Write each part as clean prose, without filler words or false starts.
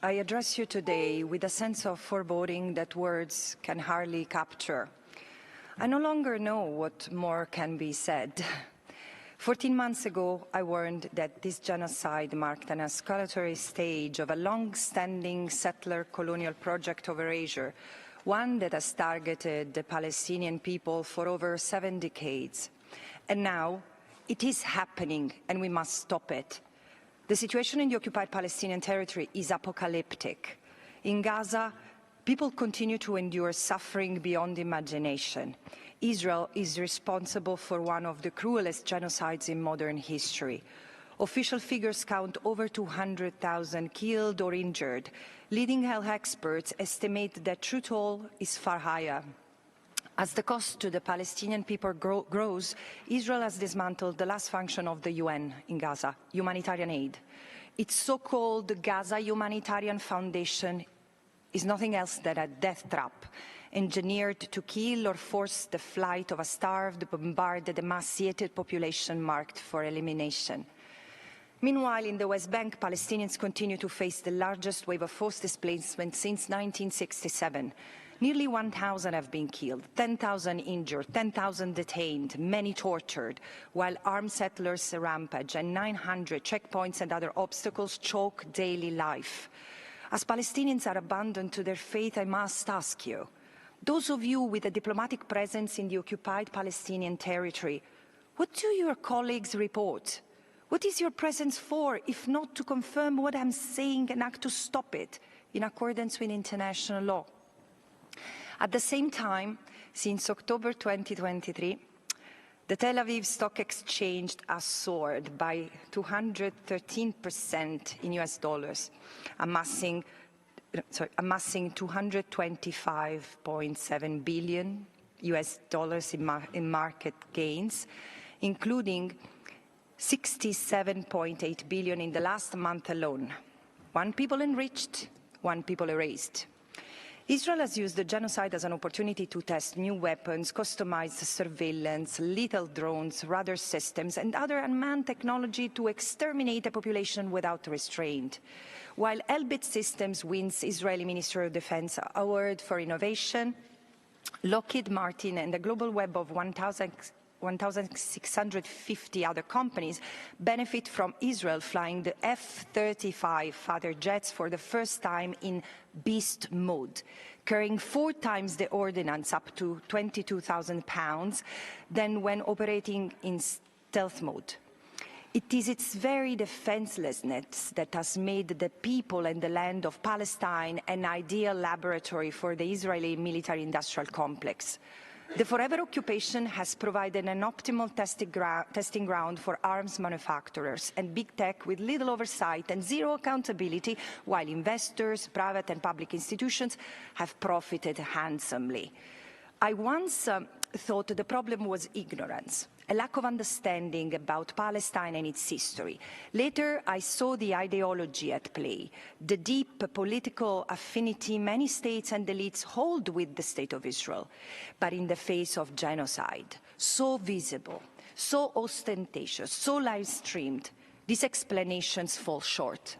I address you today with a sense of foreboding that words can hardly capture. I no longer know what more can be said. 14 months ago, I warned that this genocide marked an escalatory stage of a long-standing settler colonial project over Asia, one that has targeted the Palestinian people for over 7 decades. And now, it is happening, and we must stop it. The situation in the occupied Palestinian territory is apocalyptic. In Gaza, people continue to endure suffering beyond imagination. Israel is responsible for one of the cruelest genocides in modern history. Official figures count over 200,000 killed or injured. Leading health experts estimate that true toll is far higher. As the cost to the Palestinian people grows, Israel has dismantled the last function of the UN in Gaza, humanitarian aid. Its so-called Gaza Humanitarian Foundation is nothing else than a death trap, engineered to kill or force the flight of a starved, bombarded, emaciated population marked for elimination. Meanwhile, in the West Bank, Palestinians continue to face the largest wave of forced displacement since 1967. Nearly 1,000 have been killed, 10,000 injured, 10,000 detained, many tortured, while armed settlers rampage and 900 checkpoints and other obstacles choke daily life. As Palestinians are abandoned to their fate, I must ask you, those of you with a diplomatic presence in the occupied Palestinian territory, what do your colleagues report? What is your presence for, if not to confirm what I'm saying and act to stop it, in accordance with international law? At the same time, since October 2023, the Tel Aviv Stock Exchange has soared by 213% in US dollars, amassing 225.7 billion US dollars in market gains, including 67.8 billion in the last month alone. One people enriched, one people erased. Israel has used the genocide as an opportunity to test new weapons, customized surveillance, lethal drones, radar systems, and other unmanned technology to exterminate a population without restraint. While Elbit Systems wins Israeli Ministry of Defense Award for Innovation, Lockheed Martin and a global web of 1,650 other companies benefit from Israel flying the F-35 fighter jets for the first time in beast mode, carrying 4 times the ordnance, up to 22,000 pounds, than when operating in stealth mode. It is its very defenselessness that has made the people and the land of Palestine an ideal laboratory for the Israeli military-industrial complex. The forever occupation has provided an optimal testing ground for arms manufacturers and big tech with little oversight and zero accountability, while investors, private and public institutions have profited handsomely. I once thought the problem was ignorance, a lack of understanding about Palestine and its history. Later, I saw the ideology at play, the deep political affinity many states and elites hold with the State of Israel. But in the face of genocide, so visible, so ostentatious, so live-streamed, these explanations fall short.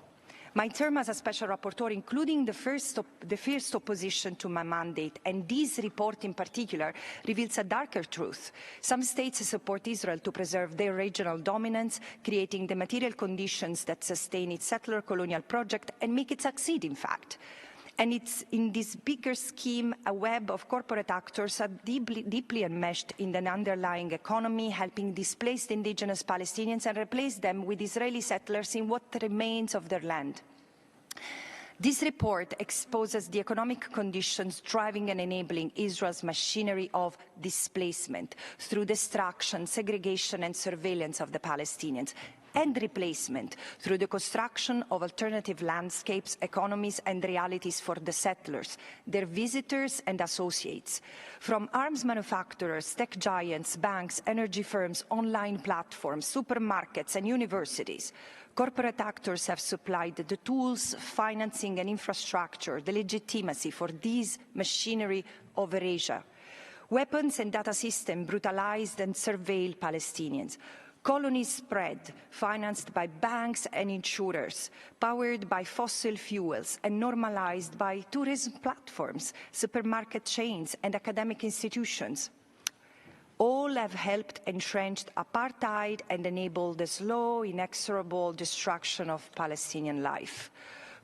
My term as a special rapporteur, including the fierce opposition to my mandate, and this report in particular, reveals a darker truth. Some states support Israel to preserve their regional dominance, creating the material conditions that sustain its settler colonial project and make it succeed, in fact. And it's in this bigger scheme, a web of corporate actors are deeply enmeshed in the underlying economy, helping displaced indigenous Palestinians and replace them with Israeli settlers in what remains of their land. This report exposes the economic conditions driving and enabling Israel's machinery of displacement through destruction, segregation and surveillance of the Palestinians, and replacement through the construction of alternative landscapes, economies and realities for the settlers, their visitors and associates. From arms manufacturers, tech giants, banks, energy firms, online platforms, supermarkets and universities, corporate actors have supplied the tools, financing and infrastructure, the legitimacy for this machinery of Asia. Weapons and data systems brutalized and surveilled Palestinians. Colonies spread, financed by banks and insurers, powered by fossil fuels and normalized by tourism platforms, supermarket chains and academic institutions. All have helped entrench apartheid and enabled the slow, inexorable destruction of Palestinian life.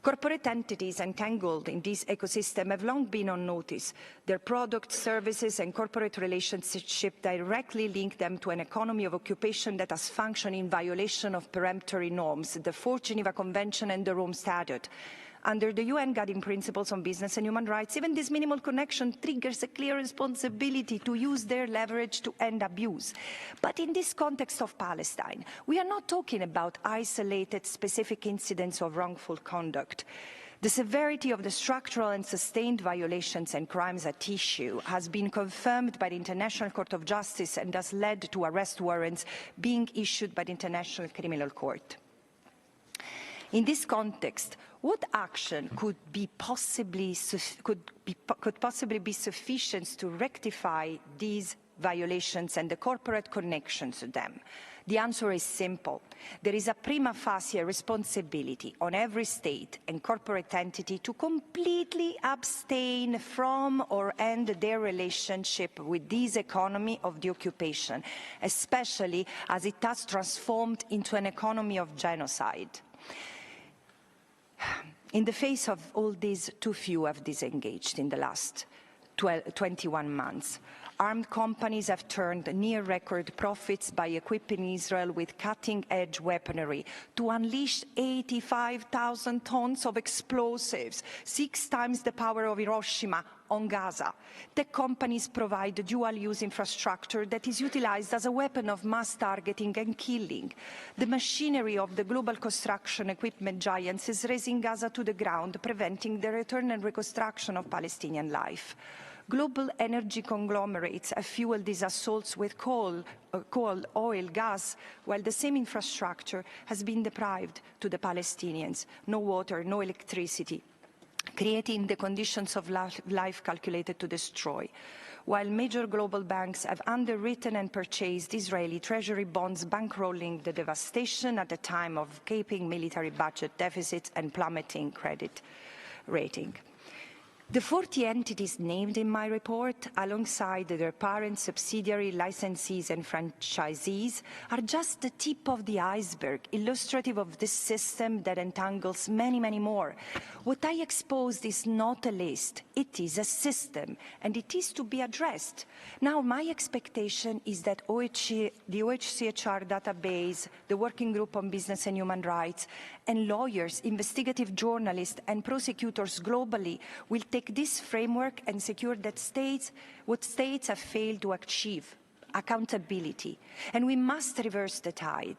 Corporate entities entangled in this ecosystem have long been on notice. Their products, services, and corporate relationship directly link them to an economy of occupation that has functioned in violation of peremptory norms, the Fourth Geneva Convention and the Rome Statute. Under the UN Guiding Principles on Business and Human Rights, even this minimal connection triggers a clear responsibility to use their leverage to end abuse. But in this context of Palestine, we are not talking about isolated, specific incidents of wrongful conduct. The severity of the structural and sustained violations and crimes at issue has been confirmed by the International Court of Justice and has led to arrest warrants being issued by the International Criminal Court. In this context, what action could possibly be sufficient to rectify these violations and the corporate connections to them? The answer is simple. There is a prima facie responsibility on every state and corporate entity to completely abstain from or end their relationship with this economy of the occupation, especially as it has transformed into an economy of genocide. In the face of all this, too few have disengaged in the last 21 months. Armed companies have turned near-record profits by equipping Israel with cutting-edge weaponry to unleash 85,000 tons of explosives, 6 times the power of Hiroshima, on Gaza. Tech companies provide dual-use infrastructure that is utilized as a weapon of mass targeting and killing. The machinery of the global construction equipment giants is razing Gaza to the ground, preventing the return and reconstruction of Palestinian life. Global energy conglomerates have fueled these assaults with coal, oil, gas, while the same infrastructure has been deprived to the Palestinians. No water, no electricity, creating the conditions of life calculated to destroy. While major global banks have underwritten and purchased Israeli treasury bonds, bankrolling the devastation at a time of gaping military budget deficits and plummeting credit rating. The 40 entities named in my report, alongside their parent subsidiary licensees and franchisees, are just the tip of the iceberg, illustrative of this system that entangles many, many more. What I exposed is not a list, it is a system, and it is to be addressed. Now, my expectation is that the OHCHR database, the Working Group on Business and Human Rights, and lawyers, investigative journalists, and prosecutors globally will take this framework and secure that what states have failed to achieve, accountability. And we must reverse the tide.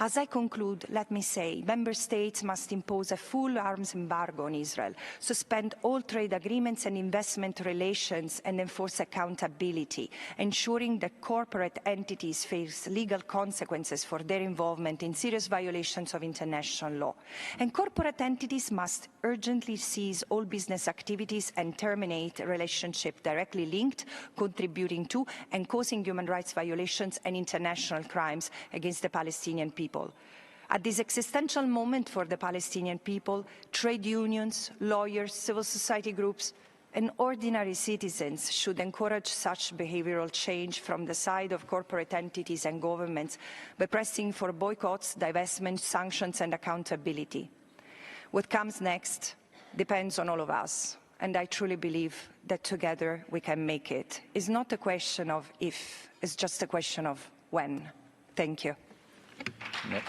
As I conclude, let me say, member states must impose a full arms embargo on Israel, suspend all trade agreements and investment relations, and enforce accountability, ensuring that corporate entities face legal consequences for their involvement in serious violations of international law. And corporate entities must urgently cease all business activities and terminate relationships directly linked, contributing to, and causing human rights violations and international crimes against the Palestinian people. At this existential moment for the Palestinian people, trade unions, lawyers, civil society groups, and ordinary citizens should encourage such behavioral change from the side of corporate entities and governments by pressing for boycotts, divestment, sanctions, and accountability. What comes next depends on all of us, and I truly believe that together we can make it. It's not a question of if, it's just a question of when. Thank you. Yeah.